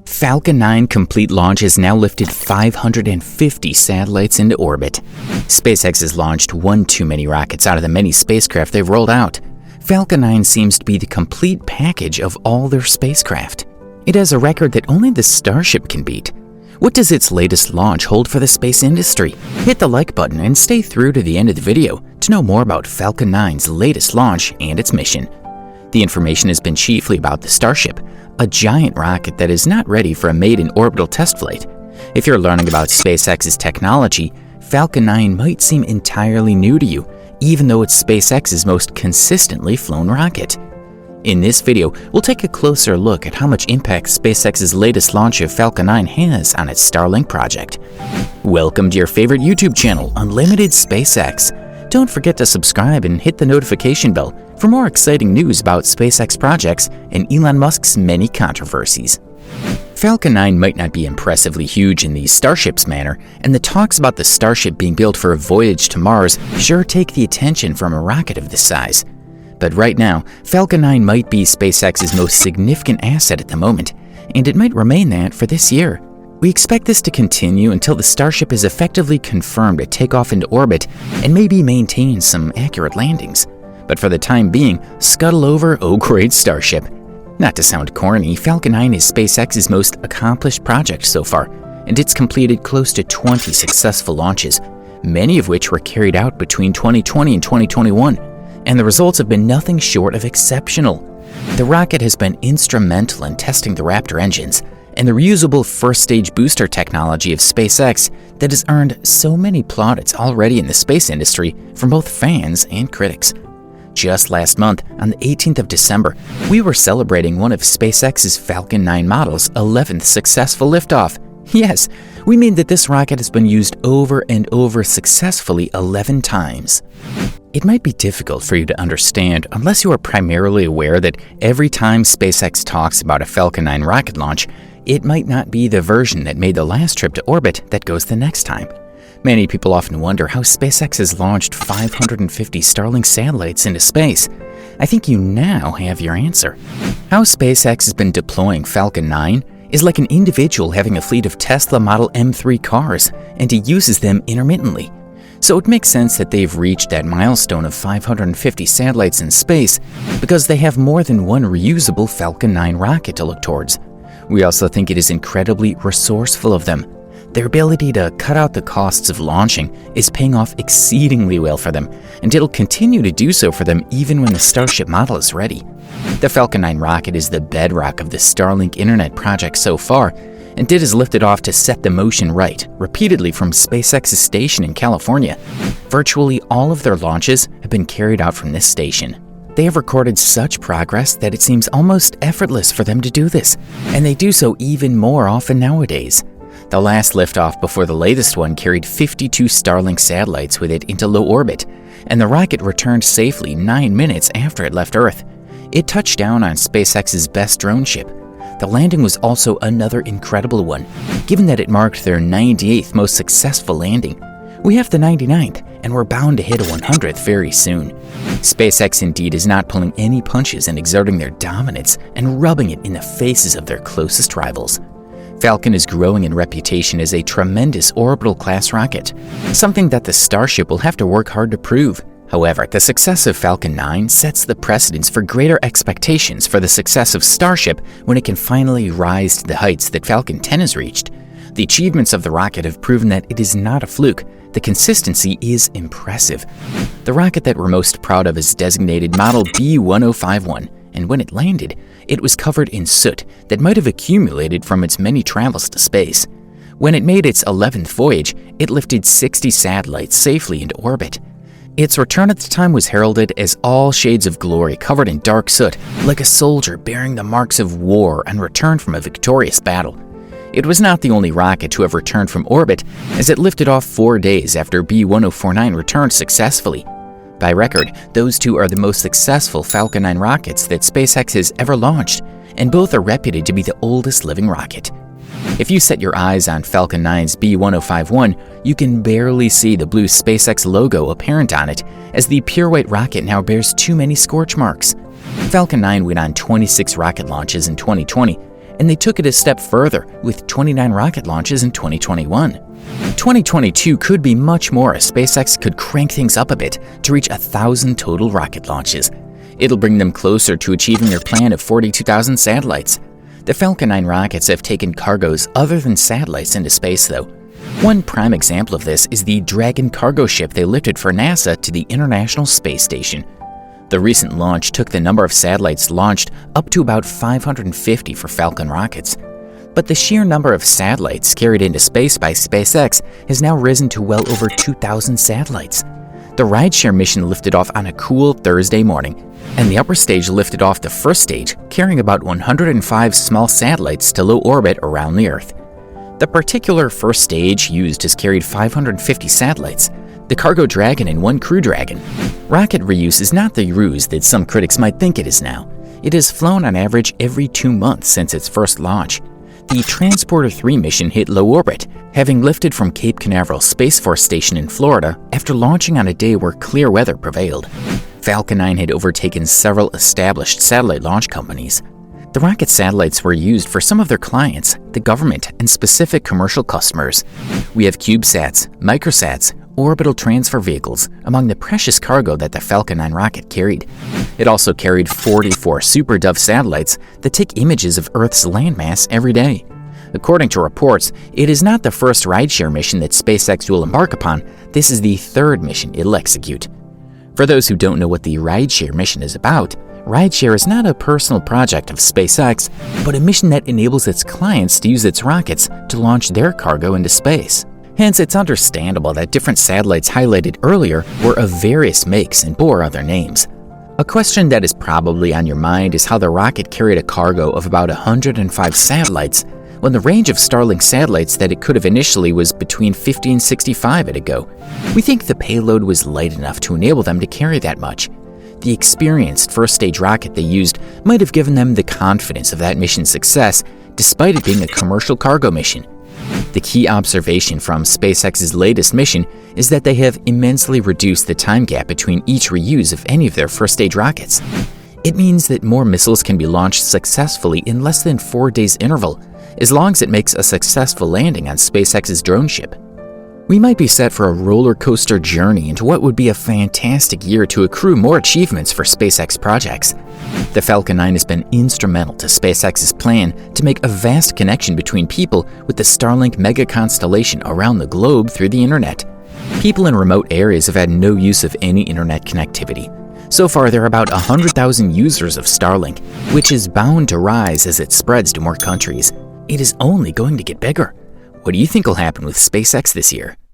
Falcon 9 complete launch has now lifted 550 satellites into orbit. SpaceX has launched one too many rockets out of the many spacecraft they've rolled out. Falcon 9 seems to be the complete package of all their spacecraft. It has a record that only the Starship can beat. What does its latest launch hold for the space industry? Hit the like button and stay through to the end of the video to know more about Falcon 9's latest launch and its mission. The information has been chiefly about the Starship, a giant rocket that is not ready for a maiden orbital test flight. If you're learning about SpaceX's technology, Falcon 9 might seem entirely new to you, even though it's SpaceX's most consistently flown rocket. In this video, we'll take a closer look at how much impact SpaceX's latest launch of Falcon 9 has on its Starlink project. Welcome to your favorite YouTube channel, Unlimited SpaceX. Don't forget to subscribe and hit the notification bell for more exciting news about SpaceX projects and Elon Musk's many controversies. Falcon 9 might not be impressively huge in the Starship's manner, and the talks about the Starship being built for a voyage to Mars sure take the attention from a rocket of this size. But right now, Falcon 9 might be SpaceX's most significant asset at the moment, and it might remain that for this year. We expect this to continue until the Starship is effectively confirmed to take off into orbit and maybe maintain some accurate landings. But for the time being, scuttle over, oh great Starship. Not to sound corny, Falcon 9 is SpaceX's most accomplished project so far, and it's completed close to 20 successful launches, many of which were carried out between 2020 and 2021, and the results have been nothing short of exceptional. The rocket has been instrumental in testing the Raptor engines, and the reusable first-stage booster technology of SpaceX that has earned so many plaudits already in the space industry from both fans and critics. Just last month, on the 18th of December, we were celebrating one of SpaceX's Falcon 9 model's 11th successful liftoff. Yes, we mean that this rocket has been used over and over successfully 11 times. It might be difficult for you to understand unless you are primarily aware that every time SpaceX talks about a Falcon 9 rocket launch, it might not be the version that made the last trip to orbit that goes the next time. Many people often wonder how SpaceX has launched 550 Starlink satellites into space. I think you now have your answer. How SpaceX has been deploying Falcon 9 is like an individual having a fleet of Tesla Model M3 cars, and he uses them intermittently. So it makes sense that they've reached that milestone of 550 satellites in space because they have more than one reusable Falcon 9 rocket to look towards. We also think it is incredibly resourceful of them. Their ability to cut out the costs of launching is paying off exceedingly well for them, and it'll continue to do so for them even when the Starship model is ready. The Falcon 9 rocket is the bedrock of the Starlink internet project so far, and it has lifted off to set the motion right, repeatedly from SpaceX's station in California. Virtually all of their launches have been carried out from this station. They have recorded such progress that it seems almost effortless for them to do this, and they do so even more often nowadays. The last liftoff before the latest one carried 52 Starlink satellites with it into low orbit, and the rocket returned safely 9 minutes after it left Earth. It touched down on SpaceX's best drone ship. The landing was also another incredible one, given that it marked their 98th most successful landing. We have the 99th, and we're bound to hit a 100th very soon. SpaceX indeed is not pulling any punches and exerting their dominance and rubbing it in the faces of their closest rivals. Falcon is growing in reputation as a tremendous orbital-class rocket, something that the Starship will have to work hard to prove. However, the success of Falcon 9 sets the precedence for greater expectations for the success of Starship when it can finally rise to the heights that Falcon 10 has reached. The achievements of the rocket have proven that it is not a fluke. The consistency is impressive. The rocket that we're most proud of is designated Model B1051, and when it landed, it was covered in soot that might have accumulated from its many travels to space. When it made its 11th voyage, it lifted 60 satellites safely into orbit. Its return at the time was heralded as all shades of glory covered in dark soot, like a soldier bearing the marks of war and return from a victorious battle. It was not the only rocket to have returned from orbit, as it lifted off 4 days after B1049 returned successfully. By record, those two are the most successful Falcon 9 rockets that SpaceX has ever launched, and both are reputed to be the oldest living rocket. If you set your eyes on Falcon 9's B1051, you can barely see the blue SpaceX logo apparent on it, as the pure white rocket now bears too many scorch marks. Falcon 9 went on 26 rocket launches in 2020, and they took it a step further with 29 rocket launches in 2021. 2022 could be much more as SpaceX could crank things up a bit to reach 1,000 total rocket launches. It'll bring them closer to achieving their plan of 42,000 satellites. The Falcon 9 rockets have taken cargoes other than satellites into space, though. One prime example of this is the Dragon cargo ship they lifted for NASA to the International Space Station. The recent launch took the number of satellites launched up to about 550 for Falcon rockets. But the sheer number of satellites carried into space by SpaceX has now risen to well over 2,000 satellites. The rideshare mission lifted off on a cool Thursday morning, and the upper stage lifted off the first stage, carrying about 105 small satellites to low orbit around the Earth. The particular first stage used has carried 550 satellites, the Cargo Dragon and one Crew Dragon. Rocket reuse is not the ruse that some critics might think it is now. It has flown on average every 2 months since its first launch. The Transporter 3 mission hit low orbit, having lifted from Cape Canaveral Space Force Station in Florida after launching on a day where clear weather prevailed. Falcon 9 had overtaken several established satellite launch companies. The rocket satellites were used for some of their clients, the government, and specific commercial customers. We have CubeSats, microsats, orbital transfer vehicles among the precious cargo that the Falcon 9 rocket carried. It also carried 44 Super Dove satellites that take images of Earth's landmass every day. According to reports, it is not the first rideshare mission that SpaceX will embark upon. This is the third mission it'll execute. For those who don't know what the rideshare mission is about, rideshare is not a personal project of SpaceX, but a mission that enables its clients to use its rockets to launch their cargo into space. Hence, it's understandable that different satellites highlighted earlier were of various makes and bore other names. A question that is probably on your mind is how the rocket carried a cargo of about 105 satellites when the range of Starlink satellites that it could have initially was between 50 and 65 at a go. We think the payload was light enough to enable them to carry that much. The experienced first-stage rocket they used might have given them the confidence of that mission's success, despite it being a commercial cargo mission. The key observation from SpaceX's latest mission is that they have immensely reduced the time gap between each reuse of any of their first-stage rockets. It means that more missiles can be launched successfully in less than 4 days interval, as long as it makes a successful landing on SpaceX's drone ship. We might be set for a roller coaster journey into what would be a fantastic year to accrue more achievements for SpaceX projects. The Falcon 9 has been instrumental to SpaceX's plan to make a vast connection between people with the Starlink mega constellation around the globe through the internet. People in remote areas have had no use of any internet connectivity. So far, there are about 100,000 users of Starlink, which is bound to rise as it spreads to more countries. It is only going to get bigger. What do you think will happen with SpaceX this year?